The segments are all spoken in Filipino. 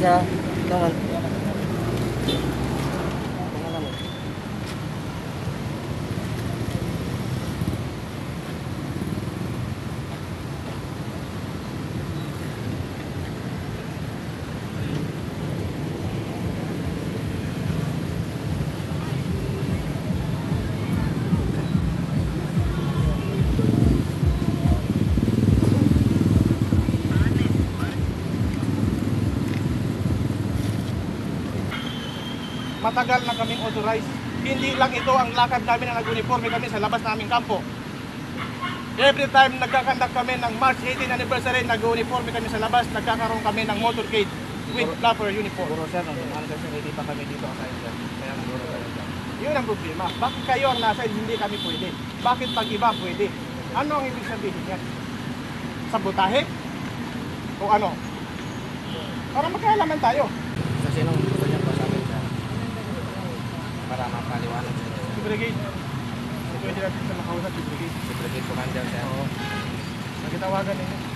sa tangan. Matagal na kaming authorized. Hindi lang ito ang lakad namin na nag-uniforme kami sa labas naming kampo. Every time nagkakandak kami ng March 18 anniversary, nag-uniforme kami sa labas, nagkakaroon kami ng motorcade with proper uniform. Puro sir, ano kasi ready pa kami dito sa inyo. Kaya siguro tayo dyan. Yun ang problema. Bakit kayo ang nasa hindi kami pwede? Bakit pag iba pwede? Ano ang ibig sabihin yan? Sabotahe? O ano? Para magkaalaman tayo. Sa sinong gusto niya pa sa amin sir? Para mapaliwanag sa inyo. Si Brigade. Pwede natin sa makausap si Brigade. Si Brigade Commander sir. Oo. Nagkitawagan ninyo.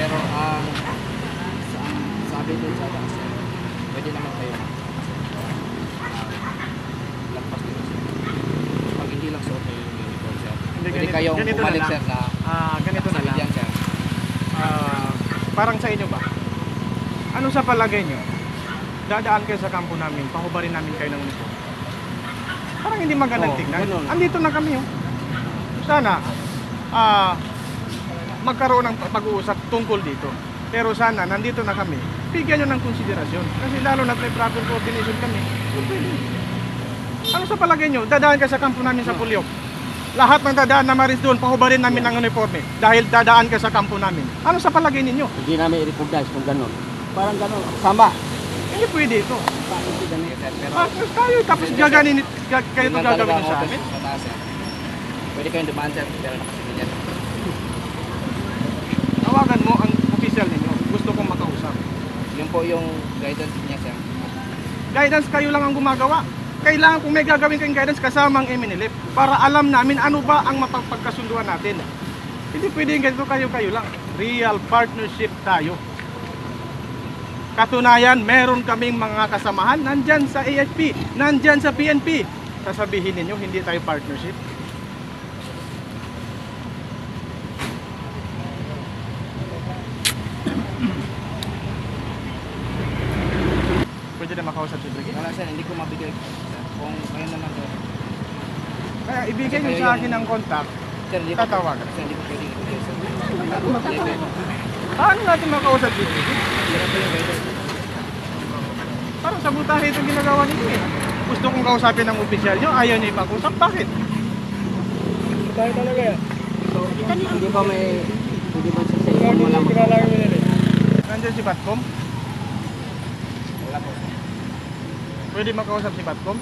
Pero sabi doon sa taas, pwede naman kayo lagpas dito sir. Pag hindi lang suot kayo yung uniform sir, pwede kayong bumalik sir na ganito na lang. sir. Parang sa inyo ba? Ano sa palagay nyo? Dadaan kayo sa kampo namin, pahubarin namin kayo ng uniform. Parang hindi magandang tignan. Ganun. Andito na kami oh. Sana magkaroon ng pag-uusap tungkol dito. Pero sana nandito na kami, bigyan nyo ng konsiderasyon. Kasi lalo na may proper coordination kami. Ano sa palagay nyo? Dadaan kayo sa kampo namin sa Pulyok. Lahat ng dadaan na Marines doon, pahubarin namin ng uniforme. Dahil dadaan kayo sa kampo namin. Ano sa palagay ninyo? Hindi namin i-recognize kung gano'n. Parang gano'n. Sama. Hindi pwede ito. Pero Kayo tapos gaganin kayo ito gagawin nyo sa amin. Pwede kayong dumaan sir, pero nakasigilyan. Tawagan mo ang official ninyo. Gusto kong makausap. Yun po yung guidance niya sir. Guidance kayo lang ang gumagawa. Kailangan kung may gagawin kayong guidance kasama ang MNLF para alam namin ano ba ang mapagkasunduan natin. Hindi pwedeng ganito kayo lang. Real partnership tayo. Katunayan, meron kaming mga kasamahan nandyan sa AFP, nandyan sa PNP. Sasabihin ninyo, hindi tayo partnership. Pwede na makausap si Brigade? Wala sir, hindi ko mabigay. Kung ngayon naman sir. Kaya ibigay nyo sa akin ang contact, Sir, hindi ko tatawagan. Sir, hindi ko pwede ibigay sir. Paano natin makausap si Brigade? Sir, po yung guidance. Parang sabotahe itong ginagawa ninyo eh. Gusto kong kausapin ng opisyal nyo, ayaw nyo ipag-usap. Bakit? Tayo talaga yan. Hindi ba may, hindi ba sir sa iyo wala Nandiyan si Batcom? Wala po. Pwede makausap si Batcom?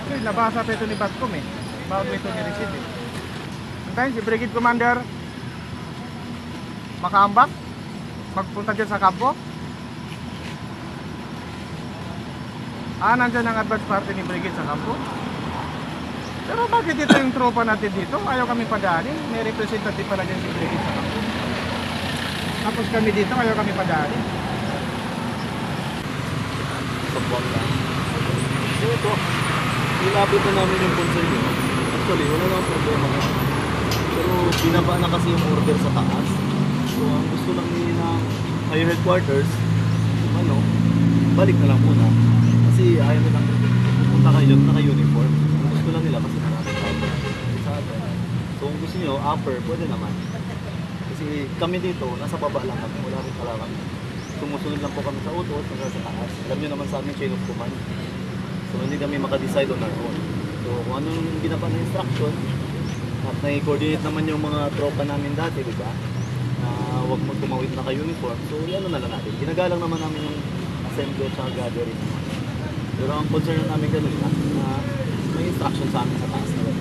Okay, nabasa pa ito ni Batcom eh. Bago ito ni-receive eh. Antayin si Brigade Commander makaambak? Magpunta dyan sa kampo? Nandyan ang advance party ni Brigade sa kampo? Pero bakit ito yung tropa natin dito? Ayaw kami padaanin. May representative pala dyan si Brigade sa kampo. Tapos kami dito, ayaw kami padaanin. Sabang lang. So ito, ilapit na namin yung konselyo. Actually, wala lang problema na. Pero binaba na kasi yung order sa taas. So ang gusto lang nila ng higher headquarters, balik na lang muna. Kasi ayaw nilang pupunta kayo naka-uniform. Ang gusto lang nila kasi maraming sa atin. So kung gusto nyo, upper, pwede naman. Kasi kami dito, nasa baba lang kami. Wala rin pala kami. Sumusunod lang po kami sa utos, hanggang sa taas. Alam nyo naman sa amin, chain of command. So hindi kami makadecide on our own. So kung anong ginapa na instruction, at nai-coordinate naman yung mga tropa namin dati, di ba? Na huwag magtumawid na ka-uniform. So, ano na lang natin. Ginagalang naman namin yung assembly at gathering. Pero ang concern namin ganun na may instruction sa amin sa taas na lang.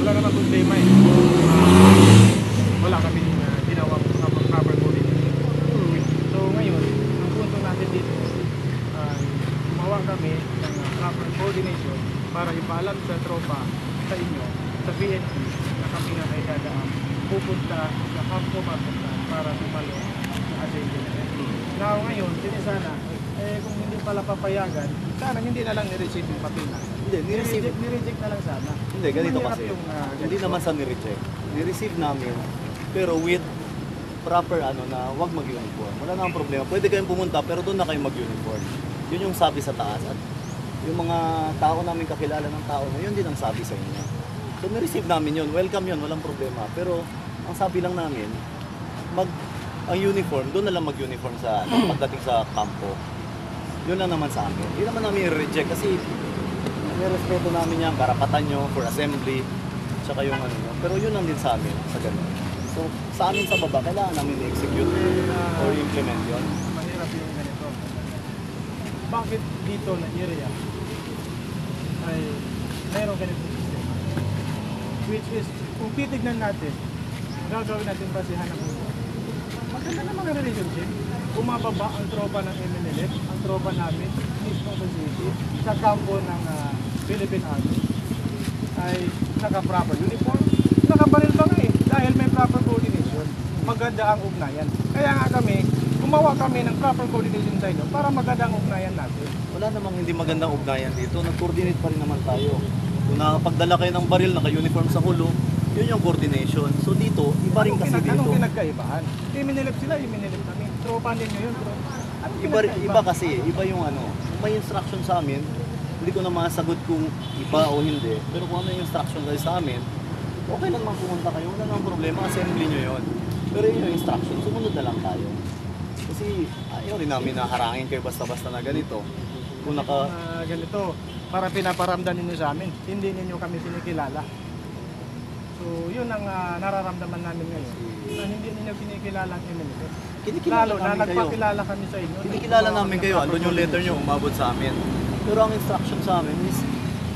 Wala naman problema eh. Wala kami ginawang proper coordination. So ngayon, ang punto natin dito ay gumawa kami ng proper coordination para ipaalam sa tropa, sa inyo, sa PNP na kami nga ay dadaan pupunta sa Campo Marcos para sumalo sa assembly. Now ngayon, sana kung hindi pala papayagan, sana hindi na lang ni-receive yung papel na. Hindi, Ni-reject na lang sana. Hindi, ganito Mahirap kasi. yung, Hindi ganito. naman sa ni-reject. Ni-receive namin, pero with proper na wag mag-uniform. Wala namang problema. Pwede kayong pumunta, pero doon na kayo mag-uniform. Yun yung sabi sa taas. At yung mga tao namin kakilala ng tao na yun din ang sabi sa inyo. So, ni-receive namin yun. Welcome yun, walang problema. Pero, ang sabi lang namin, ang uniform, doon na lang mag-uniform sa pagdating sa kampo. Yun lang naman sa amin. Hindi naman namin i-reject kasi may respeto namin yan, karapatan nyo for assembly, tsaka yung ano nyo. Pero yun lang din sa amin, sa ganun. So, sa amin sa baba, kailangan namin i-execute or implement yun. Mahirap yung ganito. Bakit dito na area ay mayroong ganitong sistema? Which is, kung titignan natin, gagawin natin basihan ng ulo. Maganda naman ang relationship. Bumababa ang tropa ng MNLF, ang tropa namin, mismo sa city, sa kampo ng Philippine Army, ay naka-proper uniform. Nakabaril pa nga eh, dahil may proper coordination. Maganda ang ugnayan. Kaya nga kami, gumawa kami ng proper coordination sa inyo para maganda ang ugnayan natin. Wala namang hindi magandang ugnayan dito. Nag-coordinate pa rin naman tayo. Kung nakapagdala kayo ng baril, naka-uniform sa hulo, yun yung coordination. So dito, iba rin kasi dito. Anong pinagkaibahan? Minilip sila, minilip kami. Tropa ninyo yun, bro. Iba kasi, iba yung may instruction sa amin, hindi ko na masagot kung iba o hindi. Pero kung ano yung instruction guys sa amin, okay lang pumunta kayo, wala namang problema, assembly nyo yun. Pero yun yung instruction, sumunod na lang tayo. Kasi ayaw rin namin na harangin kayo basta-basta na ganito. Kung ganito, para pinaparamdam ninyo sa amin, hindi ninyo kami sinikilala. So yun ang nararamdaman namin ngayon, na hindi ninyo kinikilala ang MNLF. Kinikilala Lalo na namin kayo. nagpakilala kami sa inyo. Kinikilala namin kayo, andun yung letter nyo, umabot sa amin. Pero ang instruction sa amin is,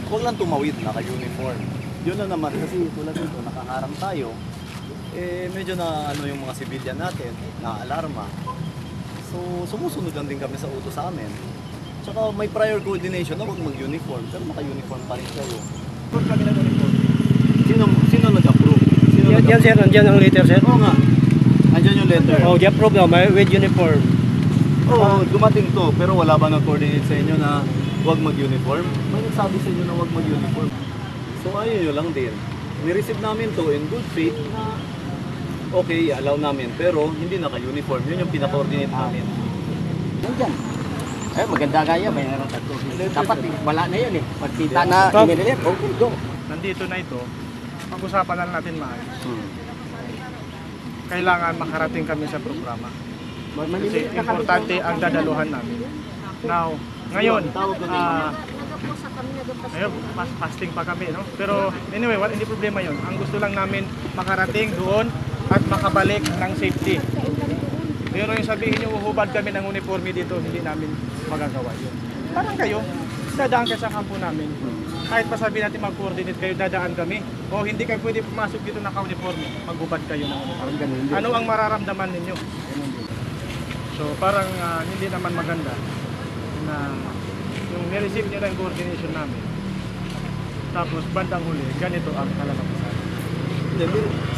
huwag lang tumawid, naka-uniform. Yun na naman, kasi tulad nito, nakaharang tayo, medyo na yung mga civilian natin, na-alarma. So, sumusunod lang din kami sa utos sa amin. Tsaka may prior coordination na huwag mag-uniform, pero naka-uniform pa rin kayo. Kung kami ng uniform. Sino nag-approve? Yan sir, nandiyan ang letter sir. Oo nga, andyan yung letter. Oh, di-approve na, may with uniform. Oo, dumating to, pero wala ba nag-coordinate sa inyo na huwag mag-uniform? May nagsabi sa inyo na huwag mag-uniform. So ayun yun lang din. Ni-receive namin to in good faith na okay, allow namin, pero hindi naka-uniform. Yun yung pina-coordinate namin. Nandyan. Maganda kaya, may naroon tatlo. Dapat wala na yun eh. Pagkita na Stop. MNLF, okay, go. Nandito na ito, pag-usapan na natin maayos. Kailangan makarating kami sa programa. Kasi importante ang dadaluhan namin. Now, ngayon, ngayon fasting pa kami, no? Pero anyway, hindi problema yon. Ang gusto lang namin makarating doon at makabalik ng safety. Pero yung sabihin nyo, uhubad kami ng uniforme dito, hindi namin magagawa yun. Parang kayo, dadaan kayo sa kampo namin. Kahit pa sabihin natin mag-coordinate kayo, dadaan kami. O hindi kayo pwede pumasok dito naka-uniforme, maghubad kayo ng uniforme. Ano ang mararamdaman ninyo? So parang hindi naman maganda na yung ni-receive nyo ng coordination namin. Tapos bandang huli, ganito ang kalalabasan. Hindi,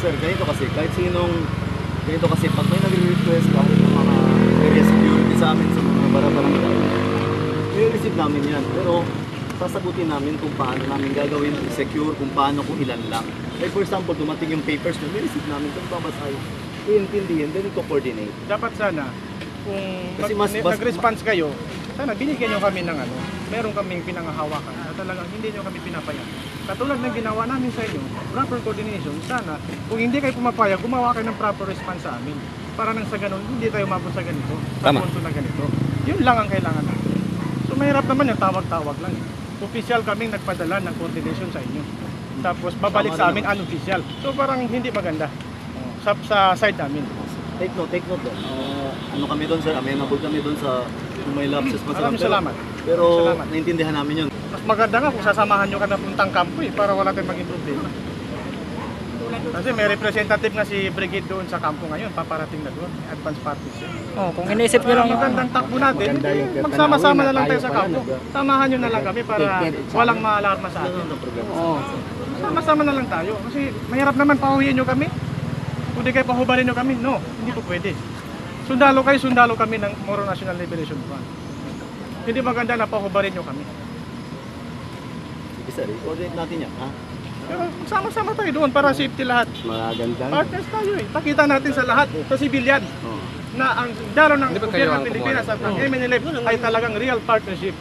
sir, ganito kasi, kahit pag may nag-request kahit ng mga area security sa amin sa mga barangay, i-receive namin yan. Pero sasagutin namin kung paano namin gagawin, secure, kung paano, kung ilan lang. Like for example, dumating yung papers nyo, i-receive namin kung babasahin, iintindihin, then i-coordinate. Dapat sana, kung Kasi nag-response kayo, sana binigyan nyo kami ng meron kaming pinangahawakan na talagang hindi nyo kami pinapayag. Katulad ng ginawa namin sa inyo, proper coordination, sana kung hindi kayo pumapayag, gumawa kayo ng proper response sa amin. Para nang sa ganun, hindi tayo umabot sa ganito, sa punto na ganito. Yun lang ang kailangan natin. So mahirap naman yung tawag-tawag lang. Official kaming nagpadala ng coordination sa inyo. tapos babalik Tama sa rin amin unofficial. So parang hindi maganda sa side namin. Take note doon. Ano kami doon sir, amenable kami doon sa kung may lapses man Maraming salamat. Pero Salamat. naintindihan namin yun. Mas maganda nga kung sasamahan nyo ka na puntang kampo para wala tayong maging problema. Kasi may representative nga si Brigade doon sa kampo ngayon, paparating na doon, advance parties yun. Oh, kung iniisip nyo Para lang magandang takbo natin, magsama-sama na lang tayo sa kampo. Samahan nyo na lang kami para walang maalarma sa atin. Oh. Sama-sama na lang tayo. Kasi mahirap naman pahuhiin nyo kami. Kung di kayo pahubalin nyo kami, no, hindi po pwede. Sundalo kayo, sundalo kami ng Moro National Liberation Front. Hindi maganda na pahubalin nyo kami. Sige sir, i-coordinate natin yan. Ha? Pero sama-sama tayo doon para safety lahat. Magandang. Partners tayo eh. Pakita natin sa lahat, sa civilian, Oh. na ang dalo ng Hindi ba kayo gobyerno ang ng Pilipinas kumuha? at ng MNLF ay talagang real partnership.